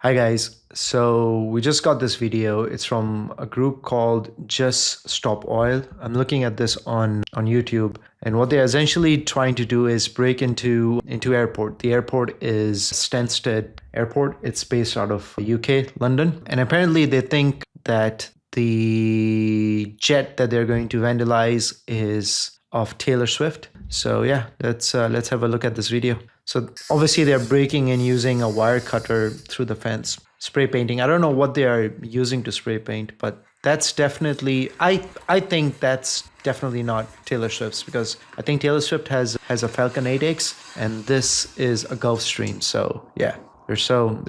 Hi guys, so we just got this video. It's from a group called Just Stop Oil. I'm looking at this on YouTube, and what they're essentially trying to do is break into airport. The airport is Stansted Airport. It's based out of UK, London, and apparently they think that the jet that they're going to vandalize is of Taylor Swift. So yeah, let's have a look at this video. So obviously they're breaking in using a wire cutter through the fence. Spray painting. I don't know what they are using to spray paint, but that's definitely I think that's definitely not Taylor Swift's, because I think Taylor Swift has a Falcon 8X and this is a Gulfstream. So yeah. They're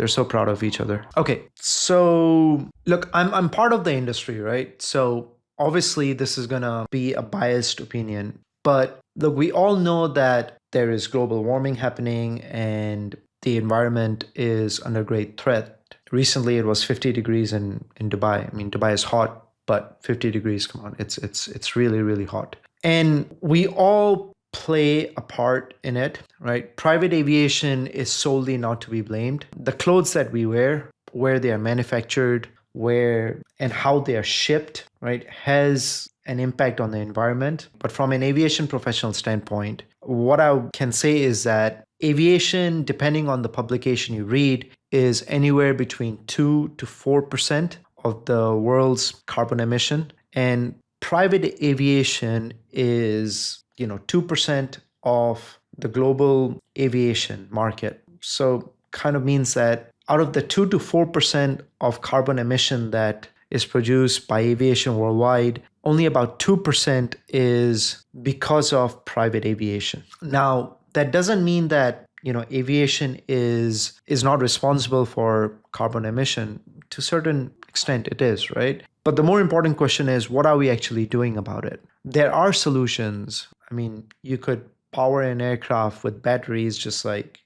so proud of each other. Okay, so look, I'm part of the industry, right? So obviously this is gonna be a biased opinion, but look, we all know that there is global warming happening and the environment is under great threat. Recently it was 50 degrees in Dubai. I mean, Dubai is hot, but 50 degrees, come on, it's really, really hot. And we all play a part in it, right? Private aviation is solely not to be blamed. The clothes that we wear, where they are manufactured, where and how they are shipped, right, has an impact on the environment. But from an aviation professional standpoint, what I can say is that aviation, depending on the publication you read, is anywhere between 2 to 4% of the world's carbon emission. And private aviation is 2% of the global aviation market. So kind of means that out of the 2 to 4% of carbon emission that is produced by aviation worldwide, only about 2% is because of private aviation. Now, that doesn't mean that aviation is not responsible for carbon emission. To a certain extent it is, right? But the more important question is, what are we actually doing about it? There are solutions. I mean, you could power an aircraft with batteries, just like,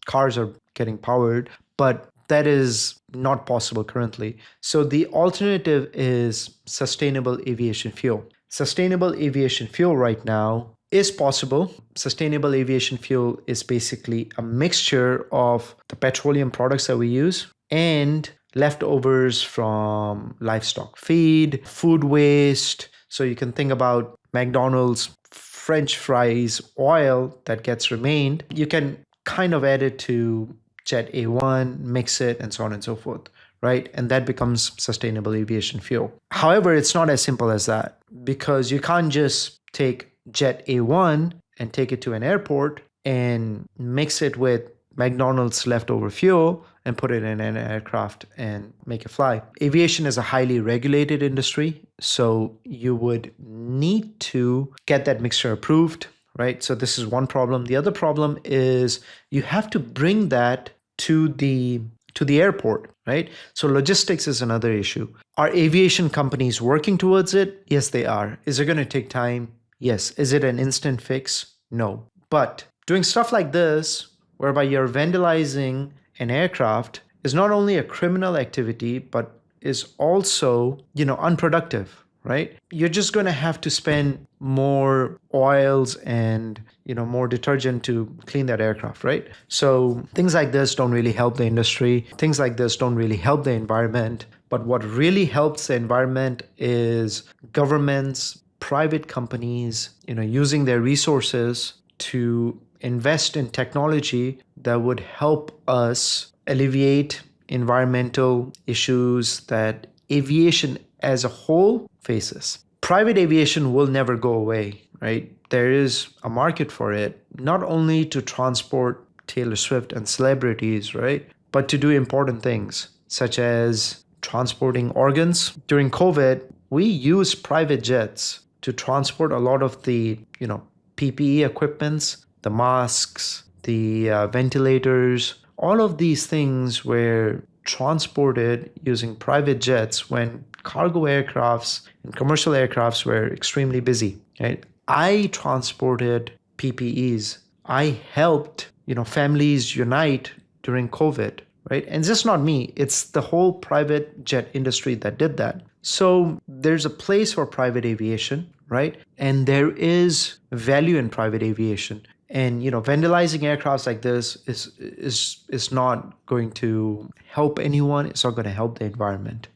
cars are getting powered, but that is not possible currently. So the alternative is sustainable aviation fuel. Sustainable aviation fuel right now is possible. Sustainable aviation fuel is basically a mixture of the petroleum products that we use and leftovers from livestock feed, food waste. So you can think about McDonald's French fries oil that gets remained. You can kind of add it to Jet A1, mix it, and so on and so forth, right? And that becomes sustainable aviation fuel. However, it's not as simple as that, because you can't just take Jet A1 and take it to an airport and mix it with McDonald's leftover fuel and put it in an aircraft and make it fly. Aviation is a highly regulated industry, so you would need to get that mixture approved, right? So this is one problem. The other problem is you have to bring that to the airport, right? So logistics is another issue. Are aviation companies working towards it? Yes, they are. Is it going to take time? Yes. Is it an instant fix? No. But doing stuff like this, whereby you're vandalizing an aircraft, is not only a criminal activity, but is also, unproductive, right? You're just going to have to spend more oils and, more detergent to clean that aircraft, right? So things like this don't really help the industry. Things like this don't really help the environment. But what really helps the environment is governments, private companies, using their resources to invest in technology that would help us alleviate environmental issues that aviation as a whole faces. Private aviation will never go away, right? There is a market for it, not only to transport Taylor Swift and celebrities, right? But to do important things, such as transporting organs. During COVID, we used private jets to transport a lot of the, PPE equipments, the masks, the ventilators. All of these things were transported using private jets when cargo aircrafts and commercial aircrafts were extremely busy, right? I transported PPEs. I helped, families unite during COVID, right? And it's just not me. It's the whole private jet industry that did that. So there's a place for private aviation, right? And there is value in private aviation. And vandalizing aircrafts like this is not going to help anyone. It's not going to help the environment.